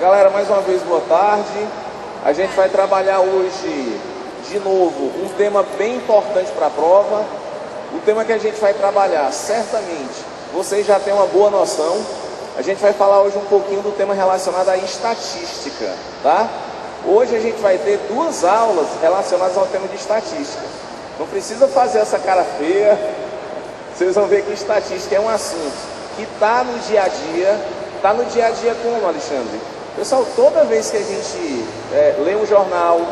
Galera, mais uma vez boa tarde. A gente vai trabalhar hoje de novo um tema bem importante para a prova. O tema que a gente vai trabalhar, certamente vocês já têm uma boa noção. A gente vai falar hoje um pouquinho do tema relacionado à estatística, tá? Hoje a gente vai ter duas aulas relacionadas ao tema de estatística. Não precisa fazer essa cara feia. Vocês vão ver que estatística é um assunto que está no dia a dia. Está no dia a dia como, Alexandre? Pessoal, toda vez que a gente lê um jornal,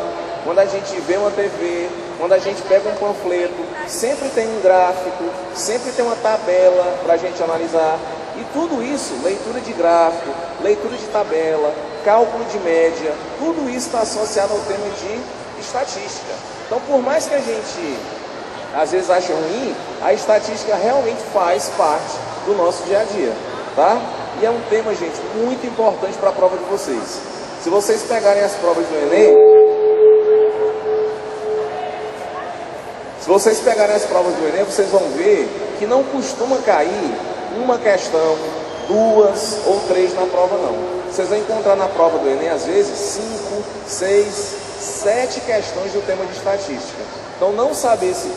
quando a gente vê uma TV, quando a gente pega um panfleto, sempre tem um gráfico, sempre tem uma tabela para a gente analisar. E tudo isso, leitura de gráfico, leitura de tabela, cálculo de média, tudo isso está associado ao tema de estatística. Então, por mais que a gente às vezes ache ruim, a estatística realmente faz parte do nosso dia a dia, tá? E é um tema, gente, muito importante para a prova de vocês. Se vocês pegarem as provas do Enem, vocês vão ver que não costuma cair uma questão, duas ou três na prova, não. Vocês vão encontrar na prova do Enem, às vezes, 5, 6, 7 questões do tema de estatística. Então, não saber esse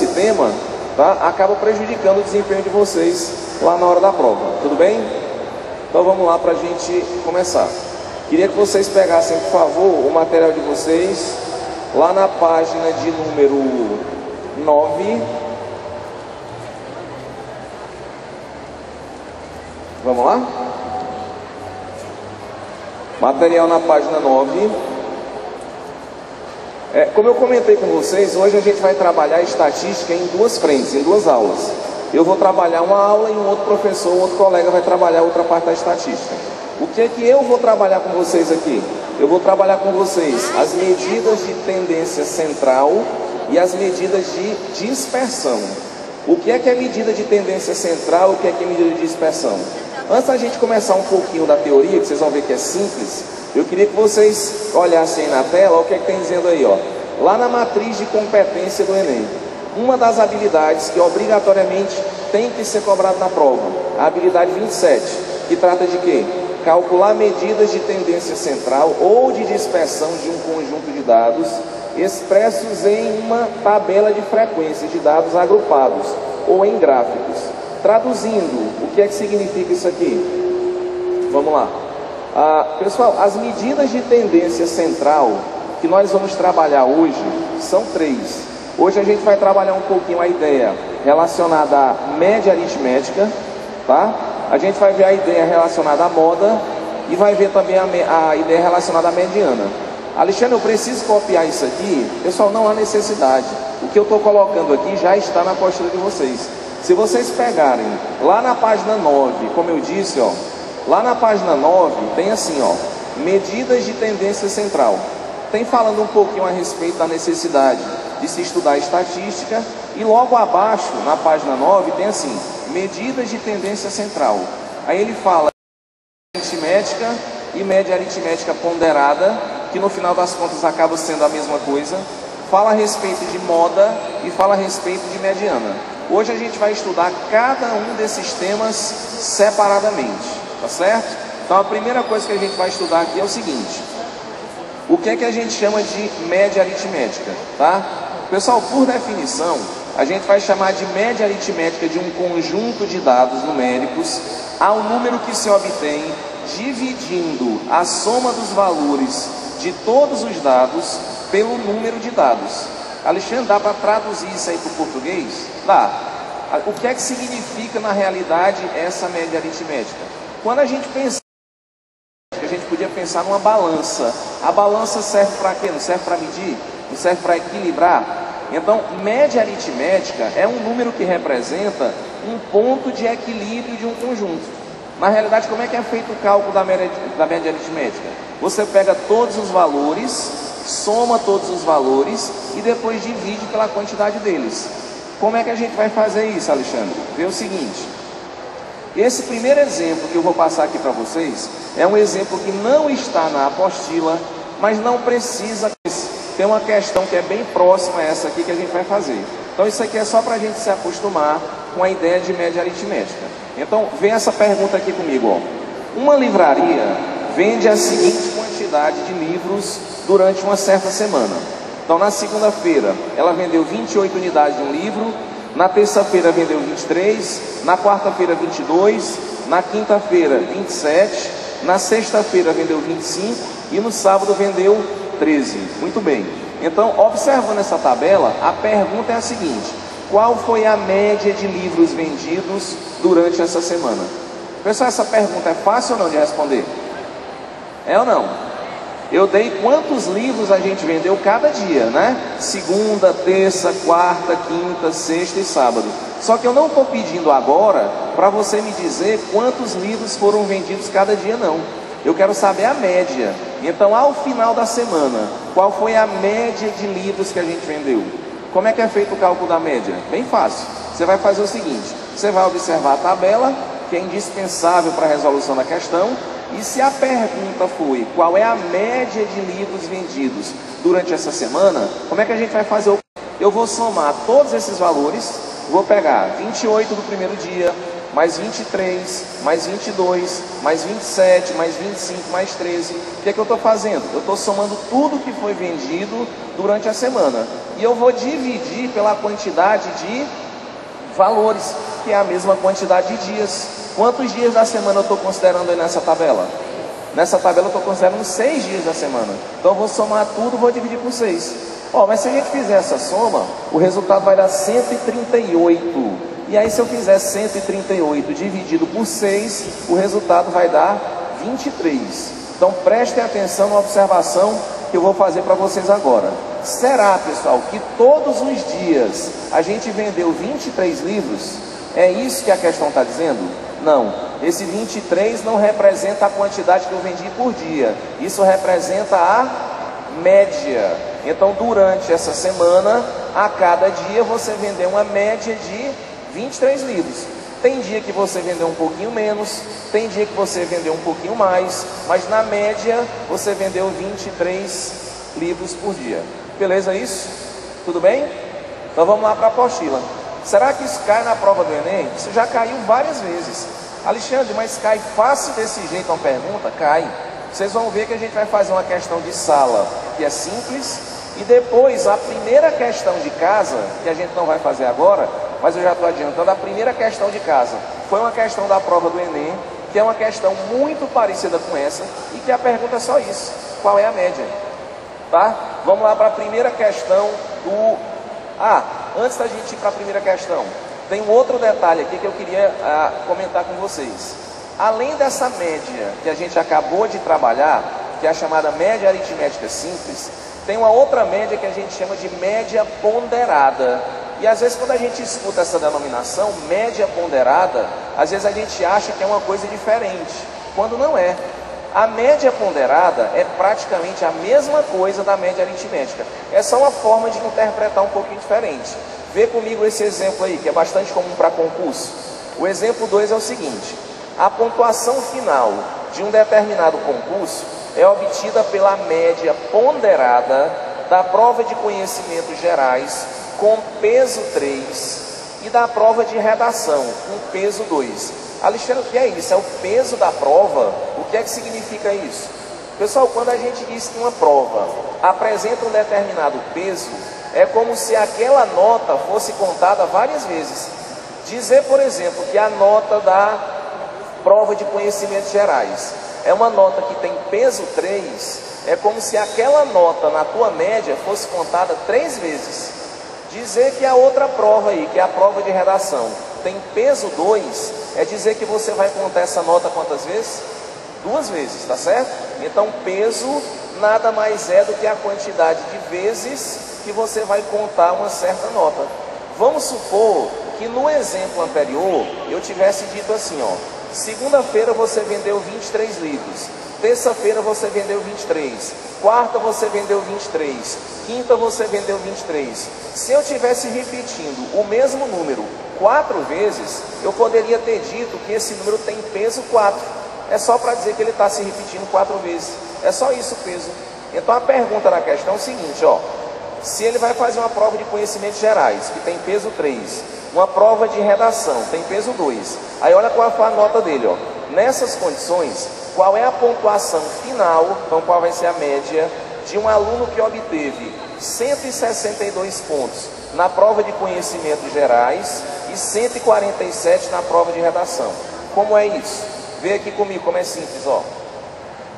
tema, tá, acaba prejudicando o desempenho de vocês lá na hora da prova, tudo bem? Então vamos lá para a gente começar. Queria que vocês pegassem, por favor, o material de vocês lá na página de número 9. Vamos lá? Material na página 9. Como eu comentei com vocês, hoje a gente vai trabalhar estatística em duas frentes, em duas aulas. Eu vou trabalhar uma aula e um outro professor, um outro colega vai trabalhar outra parte da estatística. O que é que eu vou trabalhar com vocês aqui? Eu vou trabalhar com vocês as medidas de tendência central e as medidas de dispersão. O que é medida de tendência central e o que é medida de dispersão? Antes da gente começar um pouquinho da teoria, que vocês vão ver que é simples, eu queria que vocês olhassem aí na tela o que é que tem dizendo aí, ó. Lá na matriz de competência do Enem. Uma das habilidades que obrigatoriamente tem que ser cobrada na prova, a habilidade 27, que trata de quê? Calcular medidas de tendência central ou de dispersão de um conjunto de dados expressos em uma tabela de frequência de dados agrupados ou em gráficos. Traduzindo, o que é que significa isso aqui? Vamos lá. Pessoal, as medidas de tendência central que nós vamos trabalhar hoje são 3. Hoje a gente vai trabalhar um pouquinho a ideia relacionada à média aritmética, tá? A gente vai ver a ideia relacionada à moda e vai ver também a ideia relacionada à mediana. Alexandre, eu preciso copiar isso aqui? Pessoal, não há necessidade. O que eu estou colocando aqui já está na apostila de vocês. Se vocês pegarem lá na página 9, como eu disse, ó, lá na página 9 tem assim, ó, medidas de tendência central. Tem falando um pouquinho a respeito da necessidade de se estudar estatística, e logo abaixo, na página 9, tem assim, medidas de tendência central. Aí ele fala aritmética e média aritmética ponderada, que no final das contas acaba sendo a mesma coisa. Fala a respeito de moda e fala a respeito de mediana. Hoje a gente vai estudar cada um desses temas separadamente, tá certo? Então a primeira coisa que a gente vai estudar aqui é o seguinte: o que é que a gente chama de média aritmética, tá? Pessoal, por definição, a gente vai chamar de média aritmética de um conjunto de dados numéricos ao número que se obtém dividindo a soma dos valores de todos os dados pelo número de dados. Alexandre, dá para traduzir isso aí para o português? Dá. O que é que significa na realidade essa média aritmética? Quando a gente pensa, a gente podia pensar numa balança. A balança serve para quê? Não serve para medir? Não serve para equilibrar? Então, média aritmética é um número que representa um ponto de equilíbrio de um conjunto. Na realidade, como é que é feito o cálculo da média aritmética? Você pega todos os valores, soma todos os valores e depois divide pela quantidade deles. Como é que a gente vai fazer isso, Alexandre? Vê o seguinte, esse primeiro exemplo que eu vou passar aqui para vocês, é um exemplo que não está na apostila, mas não precisa, tem uma questão que é bem próxima a essa aqui que a gente vai fazer. Então isso aqui é só para a gente se acostumar com a ideia de média aritmética. Então vem essa pergunta aqui comigo, ó. Uma livraria vende a seguinte quantidade de livros durante uma certa semana. Então na segunda-feira ela vendeu 28 unidades de um livro, na terça-feira vendeu 23, na quarta-feira 22, na quinta-feira 27, na sexta-feira vendeu 25 e no sábado vendeu 13. Muito bem. Então, observando essa tabela, a pergunta é a seguinte: qual foi a média de livros vendidos durante essa semana? Pessoal, essa pergunta é fácil ou não de responder? É ou não? Eu dei quantos livros a gente vendeu cada dia, né? Segunda, terça, quarta, quinta, sexta e sábado. Só que eu não estou pedindo agora para você me dizer quantos livros foram vendidos cada dia, não. Eu quero saber a média. Então, ao final da semana, qual foi a média de livros que a gente vendeu? Como é que é feito o cálculo da média? Bem fácil. Você vai fazer o seguinte: você vai observar a tabela, que é indispensável para a resolução da questão, e se a pergunta foi qual é a média de livros vendidos durante essa semana, como é que a gente vai fazer? Eu vou somar todos esses valores, vou pegar 28 do primeiro dia, mais 23, mais 22, mais 27, mais 25, mais 13. O que é que eu estou fazendo? Eu estou somando tudo que foi vendido durante a semana. E eu vou dividir pela quantidade de valores, que é a mesma quantidade de dias. Quantos dias da semana eu estou considerando aí nessa tabela? Nessa tabela eu estou considerando 6 dias da semana. Então eu vou somar tudo, vou dividir por 6. Mas se a gente fizer essa soma, o resultado vai dar 138. E aí se eu fizer 138 dividido por 6, o resultado vai dar 23. Então prestem atenção na observação que eu vou fazer para vocês agora. Será, pessoal, que todos os dias a gente vendeu 23 livros? É isso que a questão está dizendo? Não, esse 23 não representa a quantidade que eu vendi por dia. Isso representa a média. Então durante essa semana, a cada dia você vendeu uma média de 23 livros. Tem dia que você vendeu um pouquinho menos, tem dia que você vendeu um pouquinho mais, mas na média você vendeu 23 livros por dia. Beleza isso? Tudo bem? Então vamos lá para a apostila. Será que isso cai na prova do Enem? Isso já caiu várias vezes. Alexandre, mas cai fácil desse jeito uma pergunta? Cai. Vocês vão ver que a gente vai fazer uma questão de sala que é simples, e depois a primeira questão de casa, que a gente não vai fazer agora, mas eu já estou adiantando, a primeira questão de casa foi uma questão da prova do Enem, que é uma questão muito parecida com essa, e que a pergunta é só isso: qual é a média? Tá? Vamos lá para a primeira questão do... antes da gente ir para a primeira questão, tem um outro detalhe aqui que eu queria comentar com vocês. Além dessa média que a gente acabou de trabalhar, que é a chamada média aritmética simples, tem uma outra média que a gente chama de média ponderada. E às vezes quando a gente escuta essa denominação, média ponderada, às vezes a gente acha que é uma coisa diferente, quando não é. A média ponderada é praticamente a mesma coisa da média aritmética. É só uma forma de interpretar um pouquinho diferente. Vê comigo esse exemplo aí, que é bastante comum para concurso. O exemplo 2 é o seguinte: a pontuação final de um determinado concurso é obtida pela média ponderada da prova de conhecimentos gerais com peso 3 e da prova de redação com peso 2. Alexandre, o que é isso? É o peso da prova? O que é que significa isso? Pessoal, quando a gente diz que uma prova apresenta um determinado peso, é como se aquela nota fosse contada várias vezes. Dizer, por exemplo, que a nota da prova de conhecimentos gerais é uma nota que tem peso 3, é como se aquela nota na tua média fosse contada 3 vezes. Dizer que a outra prova aí, que é a prova de redação, tem peso 2, é dizer que você vai contar essa nota quantas vezes? 2 vezes, tá certo? Então peso nada mais é do que a quantidade de vezes que você vai contar uma certa nota. Vamos supor que no exemplo anterior eu tivesse dito assim, segunda-feira você vendeu 23 livros, terça-feira você vendeu 23, quarta você vendeu 23, quinta você vendeu 23. Se eu tivesse repetindo o mesmo número 4 vezes, eu poderia ter dito que esse número tem peso 4. É só para dizer que ele está se repetindo 4 vezes. É só isso o peso. Então a pergunta da questão é o seguinte, ó. Se ele vai fazer uma prova de conhecimentos gerais, que tem peso 3, uma prova de redação, tem peso 2. Aí olha qual foi a nota dele, ó. Nessas condições, qual é a pontuação final, então qual vai ser a média de um aluno que obteve 162 pontos na prova de conhecimentos gerais e 147 na prova de redação. Como é isso? Vê aqui comigo como é simples, ó.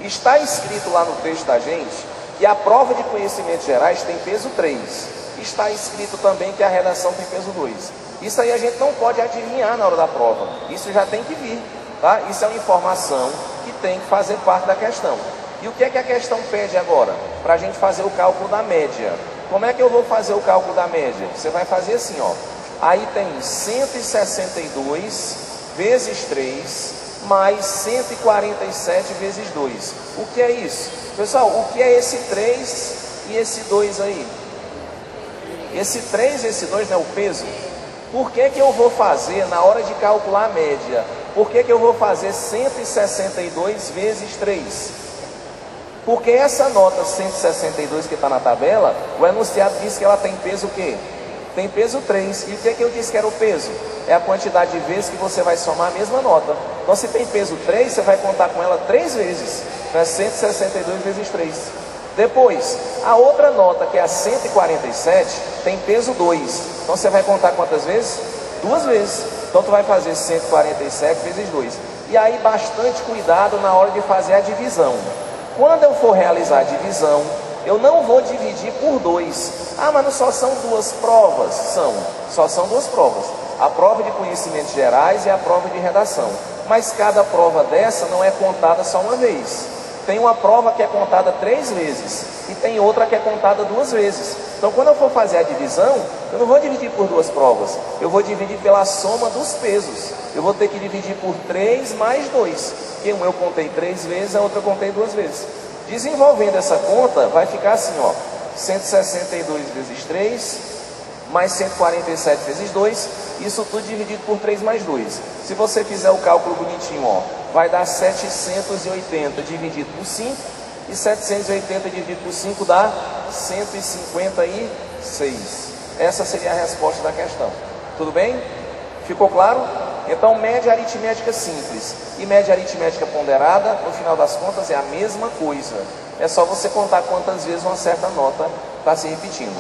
Está escrito lá no texto da gente que a prova de conhecimentos gerais tem peso 3. Está escrito também que a redação tem peso 2. Isso aí a gente não pode adivinhar na hora da prova. Isso já tem que vir, tá? Isso é uma informação que tem que fazer parte da questão. E o que é que a questão pede agora? Para a gente fazer o cálculo da média. Como é que eu vou fazer o cálculo da média? Você vai fazer assim, ó. Aí tem 162 vezes 3 mais 147 vezes 2. O que é isso? Pessoal, o que é esse 3 e esse 2 aí? Esse 3 e esse 2 não é o peso? Por que que eu vou fazer, na hora de calcular a média, por que que eu vou fazer 162 vezes 3? Porque essa nota 162 que está na tabela, o enunciado diz que ela tem peso o quê? Tem peso 3. E o que é que eu disse que era o peso? É a quantidade de vezes que você vai somar a mesma nota. Então, se tem peso 3, você vai contar com ela 3 vezes. Então, é 162 vezes 3. Depois, a outra nota, que é a 147, tem peso 2. Então, você vai contar quantas vezes? 2 vezes. Então, tu vai fazer 147 vezes 2. E aí, bastante cuidado na hora de fazer a divisão. Quando eu for realizar a divisão, eu não vou dividir por 2. Ah, mas não só são 2 provas? Só são 2 provas. A prova de conhecimentos gerais e a prova de redação. Mas cada prova dessa não é contada só uma vez. Tem uma prova que é contada 3 vezes e tem outra que é contada 2 vezes. Então, quando eu for fazer a divisão, eu não vou dividir por 2 provas. Eu vou dividir pela soma dos pesos. Eu vou ter que dividir por 3 mais 2. Porque um eu contei 3 vezes, a outra eu contei 2 vezes. Desenvolvendo essa conta, vai ficar assim, ó. 162 vezes 3, mais 147 vezes 2. Isso tudo dividido por 3 mais 2. Se você fizer o cálculo bonitinho, ó, vai dar 780 dividido por 5. E 780 dividido por 5 dá 156. Essa seria a resposta da questão. Tudo bem? Ficou claro? Então, média aritmética simples e média aritmética ponderada, no final das contas, é a mesma coisa. É só você contar quantas vezes uma certa nota está se repetindo.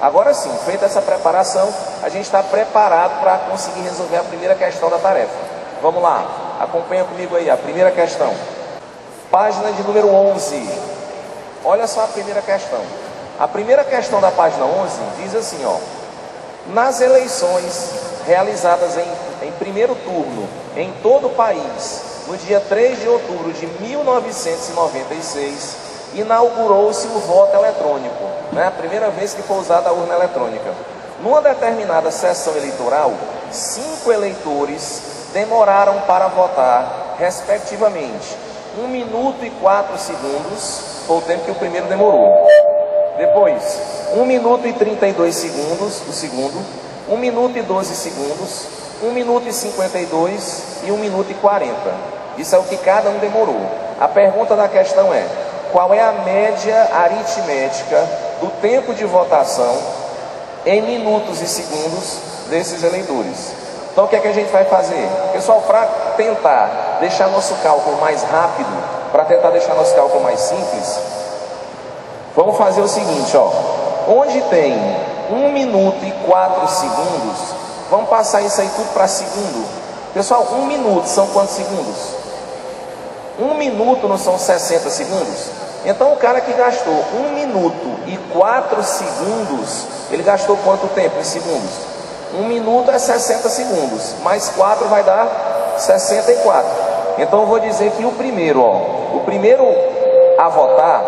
Agora sim, feita essa preparação, a gente está preparado para conseguir resolver a primeira questão da tarefa. Vamos lá, acompanha comigo aí a primeira questão. Página de número 11. Olha só a primeira questão. A primeira questão da página 11 diz assim, ó. Nas eleições realizadas em primeiro turno em todo o país, no dia 3 de outubro de 1996, inaugurou-se o voto eletrônico, né? A primeira vez que foi usada a urna eletrônica. Numa determinada sessão eleitoral, 5 eleitores demoraram para votar, respectivamente, 1 minuto e 4 segundos, foi o tempo que o primeiro demorou. Depois, 1 minuto e 32 segundos, o segundo, 1 minuto e 12 segundos, 1 minuto e 52 e 1 minuto e 40. Isso é o que cada um demorou. A pergunta da questão é: qual é a média aritmética do tempo de votação em minutos e segundos desses eleitores? Então, o que é que a gente vai fazer? Pessoal, para tentar deixar nosso cálculo mais rápido, para tentar deixar nosso cálculo mais simples, vamos fazer o seguinte, ó. Onde tem 1 minuto e 4 segundos, vamos passar isso aí tudo para segundo. Pessoal, 1 minuto são quantos segundos? 1 minuto não são 60 segundos? Então o cara que gastou 1 minuto e 4 segundos, ele gastou quanto tempo em segundos? 1 minuto é 60 segundos, mais 4 vai dar 64. Então eu vou dizer que o primeiro, ó, o primeiro a votar,